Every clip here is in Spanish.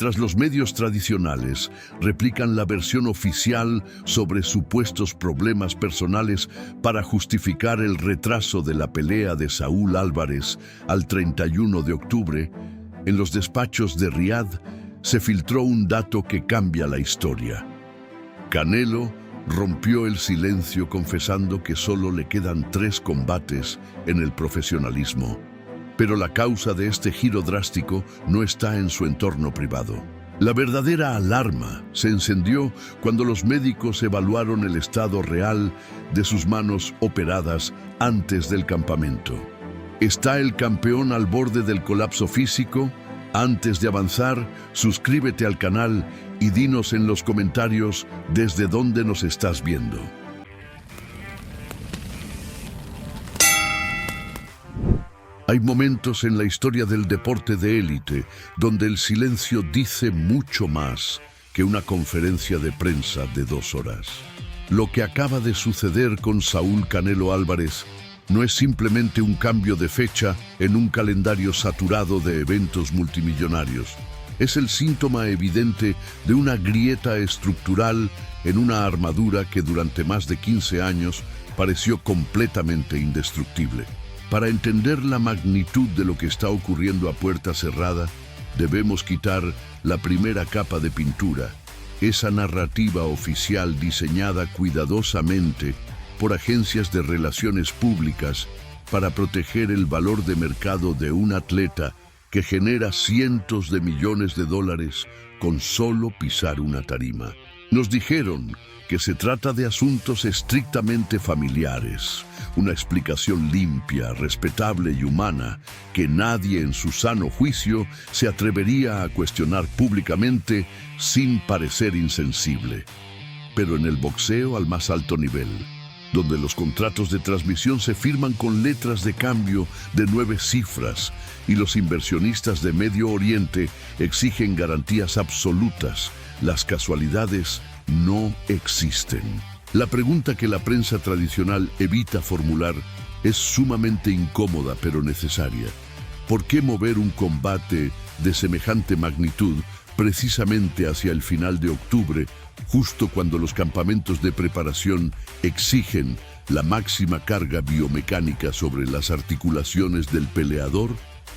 Mientras los medios tradicionales replican la versión oficial sobre supuestos problemas personales para justificar el retraso de la pelea de Saúl Álvarez al 31 de octubre, en los despachos de Riad se filtró un dato que cambia la historia. Canelo rompió el silencio confesando que solo le quedan 3 combates en el profesionalismo. Pero la causa de este giro drástico no está en su entorno privado. La verdadera alarma se encendió cuando los médicos evaluaron el estado real de sus manos operadas antes del campamento. ¿Está el campeón al borde del colapso físico? Antes de avanzar, suscríbete al canal y dinos en los comentarios desde dónde nos estás viendo. Hay momentos en la historia del deporte de élite donde el silencio dice mucho más que una conferencia de prensa de 2 horas. Lo que acaba de suceder con Saúl Canelo Álvarez no es simplemente un cambio de fecha en un calendario saturado de eventos multimillonarios. Es el síntoma evidente de una grieta estructural en una armadura que durante más de 15 años pareció completamente indestructible. Para entender la magnitud de lo que está ocurriendo a puerta cerrada, debemos quitar la primera capa de pintura, esa narrativa oficial diseñada cuidadosamente por agencias de relaciones públicas para proteger el valor de mercado de un atleta que genera cientos de millones de dólares con solo pisar una tarima. Nos dijeron que se trata de asuntos estrictamente familiares, una explicación limpia, respetable y humana que nadie en su sano juicio se atrevería a cuestionar públicamente sin parecer insensible. Pero en el boxeo al más alto nivel, donde los contratos de transmisión se firman con letras de cambio de 9 cifras y los inversionistas de Medio Oriente exigen garantías absolutas, las casualidades no existen. La pregunta que la prensa tradicional evita formular es sumamente incómoda pero necesaria. ¿Por qué mover un combate de semejante magnitud precisamente hacia el final de octubre, justo cuando los campamentos de preparación exigen la máxima carga biomecánica sobre las articulaciones del peleador?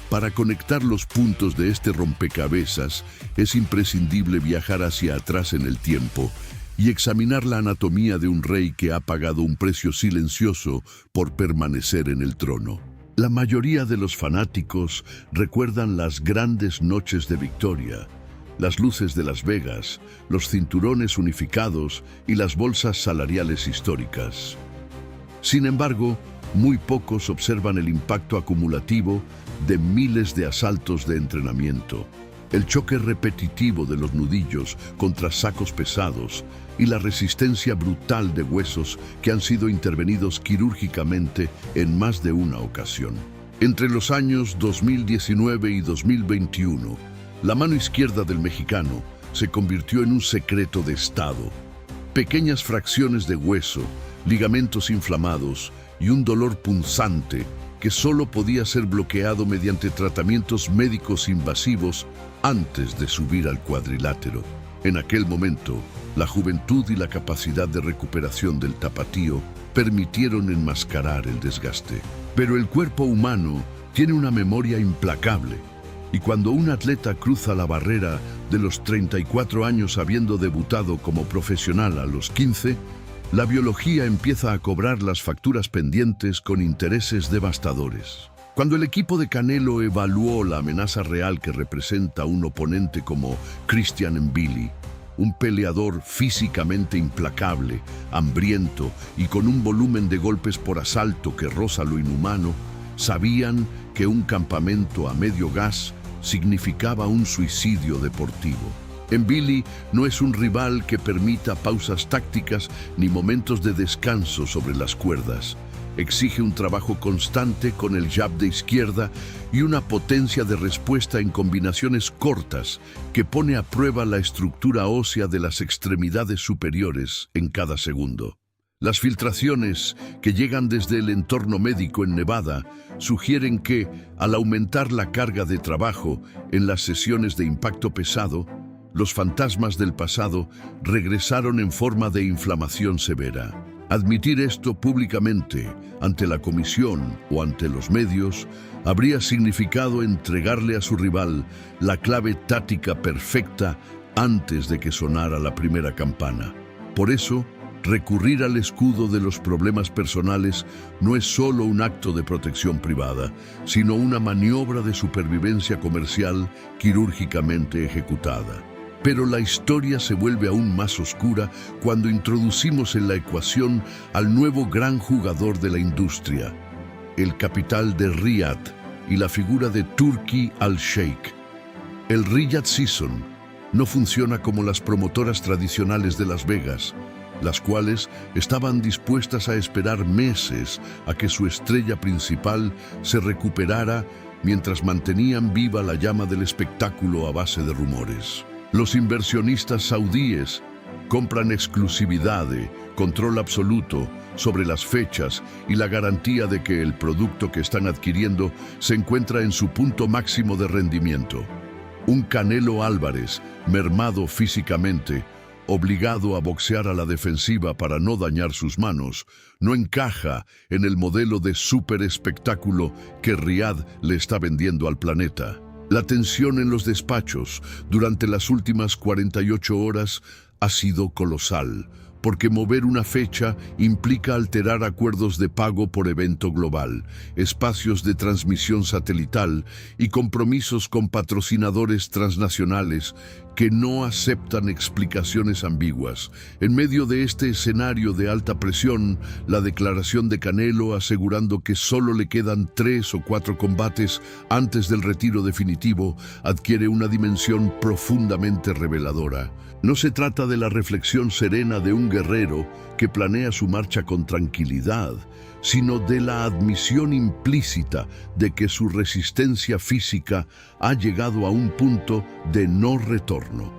Para conectar los puntos de este rompecabezas, es imprescindible viajar hacia atrás en el tiempo y examinar la anatomía de un rey que ha pagado un precio silencioso por permanecer en el trono. La mayoría de los fanáticos recuerdan las grandes noches de victoria, las luces de Las Vegas, los cinturones unificados y las bolsas salariales históricas. Sin embargo, muy pocos observan el impacto acumulativo de miles de asaltos de entrenamiento, el choque repetitivo de los nudillos contra sacos pesados y la resistencia brutal de huesos que han sido intervenidos quirúrgicamente en más de una ocasión. Entre los años 2019 y 2021, la mano izquierda del mexicano se convirtió en un secreto de Estado. Pequeñas fracciones de hueso, ligamentos inflamados y un dolor punzante que solo podía ser bloqueado mediante tratamientos médicos invasivos antes de subir al cuadrilátero. En aquel momento, la juventud y la capacidad de recuperación del tapatío permitieron enmascarar el desgaste. Pero el cuerpo humano tiene una memoria implacable, y cuando un atleta cruza la barrera de los 34 años habiendo debutado como profesional a los 15, la biología empieza a cobrar las facturas pendientes con intereses devastadores. Cuando el equipo de Canelo evaluó la amenaza real que representa un oponente como Christian Mbili, un peleador físicamente implacable, hambriento y con un volumen de golpes por asalto que roza lo inhumano, sabían que un campamento a medio gas significaba un suicidio deportivo. Mbili no es un rival que permita pausas tácticas ni momentos de descanso sobre las cuerdas. Exige un trabajo constante con el jab de izquierda y una potencia de respuesta en combinaciones cortas que pone a prueba la estructura ósea de las extremidades superiores en cada segundo. Las filtraciones que llegan desde el entorno médico en Nevada sugieren que, al aumentar la carga de trabajo en las sesiones de impacto pesado, los fantasmas del pasado regresaron en forma de inflamación severa. Admitir esto públicamente ante la comisión o ante los medios habría significado entregarle a su rival la clave táctica perfecta antes de que sonara la primera campana. Por eso, recurrir al escudo de los problemas personales no es solo un acto de protección privada, sino una maniobra de supervivencia comercial quirúrgicamente ejecutada. Pero la historia se vuelve aún más oscura cuando introducimos en la ecuación al nuevo gran jugador de la industria, el capital de Riyadh y la figura de Turki Al-Sheikh. El Riyadh Season no funciona como las promotoras tradicionales de Las Vegas, las cuales estaban dispuestas a esperar meses a que su estrella principal se recuperara mientras mantenían viva la llama del espectáculo a base de rumores. Los inversionistas saudíes compran exclusividad, control absoluto sobre las fechas y la garantía de que el producto que están adquiriendo se encuentra en su punto máximo de rendimiento. Un Canelo Álvarez, mermado físicamente, obligado a boxear a la defensiva para no dañar sus manos, no encaja en el modelo de super espectáculo que Riyadh le está vendiendo al planeta. La tensión en los despachos durante las últimas 48 horas ha sido colosal, porque mover una fecha implica alterar acuerdos de pago por evento global, espacios de transmisión satelital y compromisos con patrocinadores transnacionales que no aceptan explicaciones ambiguas. En medio de este escenario de alta presión, la declaración de Canelo asegurando que solo le quedan 3 o 4 combates antes del retiro definitivo adquiere una dimensión profundamente reveladora. No se trata de la reflexión serena de un guerrero que planea su marcha con tranquilidad, sino de la admisión implícita de que su resistencia física ha llegado a un punto de no retorno.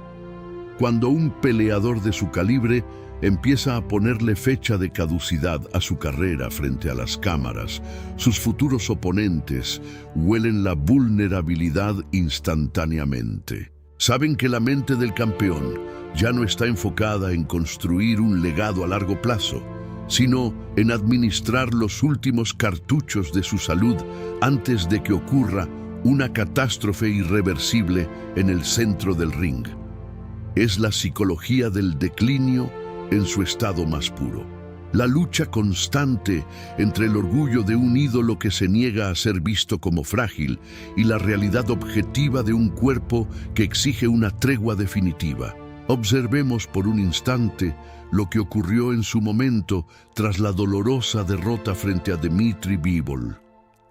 Cuando un peleador de su calibre empieza a ponerle fecha de caducidad a su carrera frente a las cámaras, sus futuros oponentes huelen la vulnerabilidad instantáneamente. Saben que la mente del campeón ya no está enfocada en construir un legado a largo plazo, sino en administrar los últimos cartuchos de su salud antes de que ocurra una catástrofe irreversible en el centro del ring. Es la psicología del declinio en su estado más puro. La lucha constante entre el orgullo de un ídolo que se niega a ser visto como frágil y la realidad objetiva de un cuerpo que exige una tregua definitiva. Observemos por un instante lo que ocurrió en su momento tras la dolorosa derrota frente a Dmitry Bivol.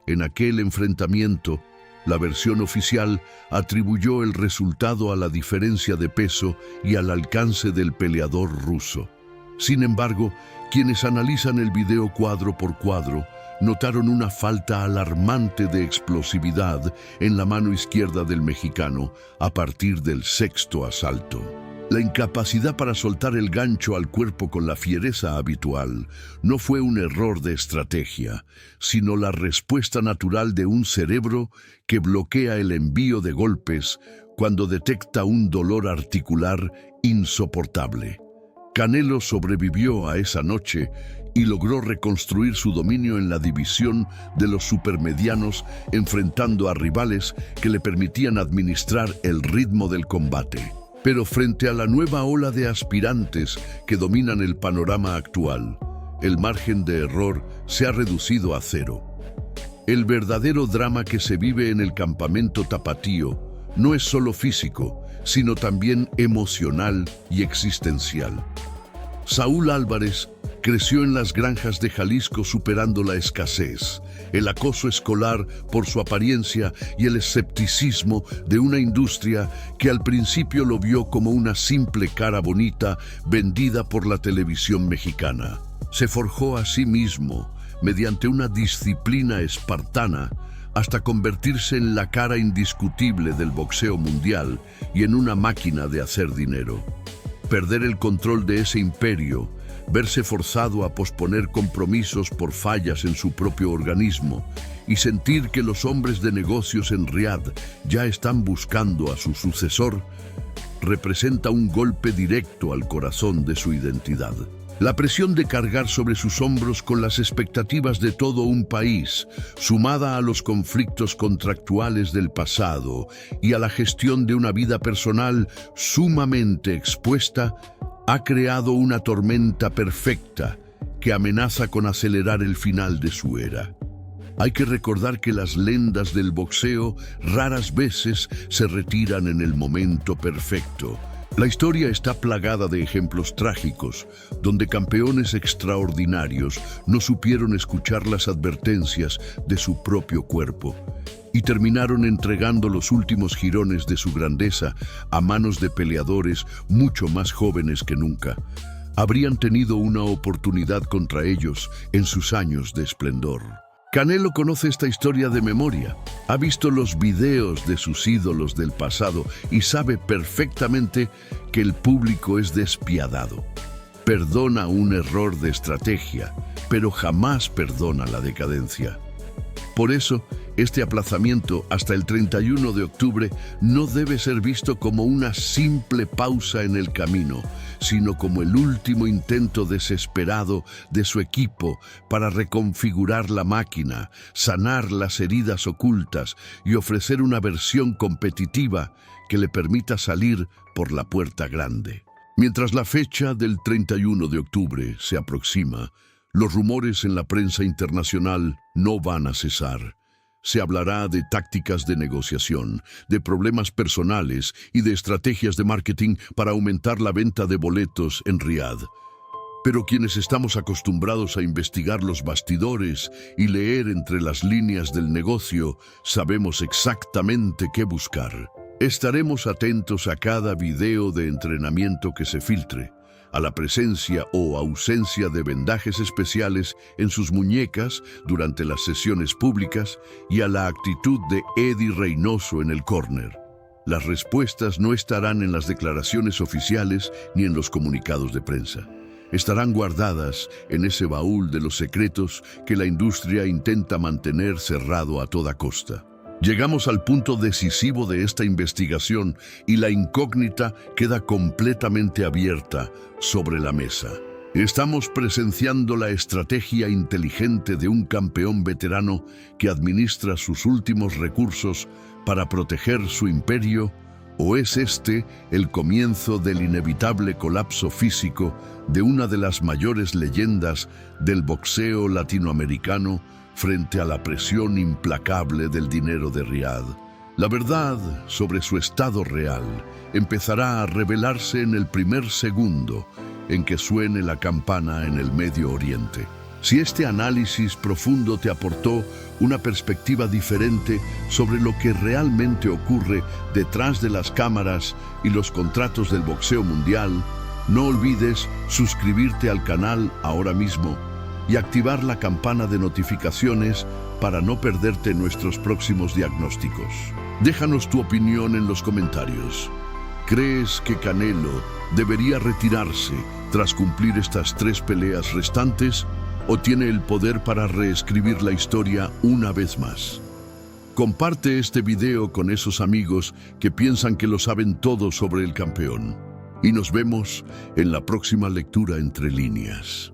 En aquel enfrentamiento, la versión oficial atribuyó el resultado a la diferencia de peso y al alcance del peleador ruso. Sin embargo, quienes analizan el video cuadro por cuadro notaron una falta alarmante de explosividad en la mano izquierda del mexicano a partir del 6º asalto. La incapacidad para soltar el gancho al cuerpo con la fiereza habitual no fue un error de estrategia, sino la respuesta natural de un cerebro que bloquea el envío de golpes cuando detecta un dolor articular insoportable. Canelo sobrevivió a esa noche y logró reconstruir su dominio en la división de los supermedianos, enfrentando a rivales que le permitían administrar el ritmo del combate. Pero frente a la nueva ola de aspirantes que dominan el panorama actual, el margen de error se ha reducido a 0. El verdadero drama que se vive en el campamento tapatío no es solo físico, sino también emocional y existencial. Saúl Álvarez creció en las granjas de Jalisco superando la escasez, el acoso escolar por su apariencia y el escepticismo de una industria que al principio lo vio como una simple cara bonita vendida por la televisión mexicana. Se forjó a sí mismo mediante una disciplina espartana hasta convertirse en la cara indiscutible del boxeo mundial y en una máquina de hacer dinero. Perder el control de ese imperio verse forzado a posponer compromisos por fallas en su propio organismo y sentir que los hombres de negocios en Riad ya están buscando a su sucesor, representa un golpe directo al corazón de su identidad. La presión de cargar sobre sus hombros con las expectativas de todo un país, sumada a los conflictos contractuales del pasado y a la gestión de una vida personal sumamente expuesta, ha creado una tormenta perfecta que amenaza con acelerar el final de su era. Hay que recordar que las lendas del boxeo raras veces se retiran en el momento perfecto. La historia está plagada de ejemplos trágicos, donde campeones extraordinarios no supieron escuchar las advertencias de su propio cuerpo y terminaron entregando los últimos jirones de su grandeza a manos de peleadores mucho más jóvenes que nunca. Habrían tenido una oportunidad contra ellos en sus años de esplendor. Canelo conoce esta historia de memoria, ha visto los videos de sus ídolos del pasado y sabe perfectamente que el público es despiadado. Perdona un error de estrategia, pero jamás perdona la decadencia. Por eso, este aplazamiento hasta el 31 de octubre no debe ser visto como una simple pausa en el camino, sino como el último intento desesperado de su equipo para reconfigurar la máquina, sanar las heridas ocultas y ofrecer una versión competitiva que le permita salir por la puerta grande. Mientras la fecha del 31 de octubre se aproxima, los rumores en la prensa internacional no van a cesar. Se hablará de tácticas de negociación, de problemas personales y de estrategias de marketing para aumentar la venta de boletos en Riad. Pero quienes estamos acostumbrados a investigar los bastidores y leer entre las líneas del negocio, sabemos exactamente qué buscar. Estaremos atentos a cada video de entrenamiento que se filtre, a la presencia o ausencia de vendajes especiales en sus muñecas durante las sesiones públicas y a la actitud de Eddie Reynoso en el córner. Las respuestas no estarán en las declaraciones oficiales ni en los comunicados de prensa. Estarán guardadas en ese baúl de los secretos que la industria intenta mantener cerrado a toda costa. Llegamos al punto decisivo de esta investigación y la incógnita queda completamente abierta sobre la mesa. Estamos presenciando la estrategia inteligente de un campeón veterano que administra sus últimos recursos para proteger su imperio, ¿o es este el comienzo del inevitable colapso físico de una de las mayores leyendas del boxeo latinoamericano frente a la presión implacable del dinero de Riad? La verdad sobre su estado real empezará a revelarse en el primer segundo en que suene la campana en el Medio Oriente. Si este análisis profundo te aportó una perspectiva diferente sobre lo que realmente ocurre detrás de las cámaras y los contratos del boxeo mundial, no olvides suscribirte al canal ahora mismo y activar la campana de notificaciones para no perderte nuestros próximos diagnósticos. Déjanos tu opinión en los comentarios. ¿Crees que Canelo debería retirarse tras cumplir estas 3 peleas restantes o tiene el poder para reescribir la historia una vez más? Comparte este video con esos amigos que piensan que lo saben todo sobre el campeón. Y nos vemos en la próxima lectura entre líneas.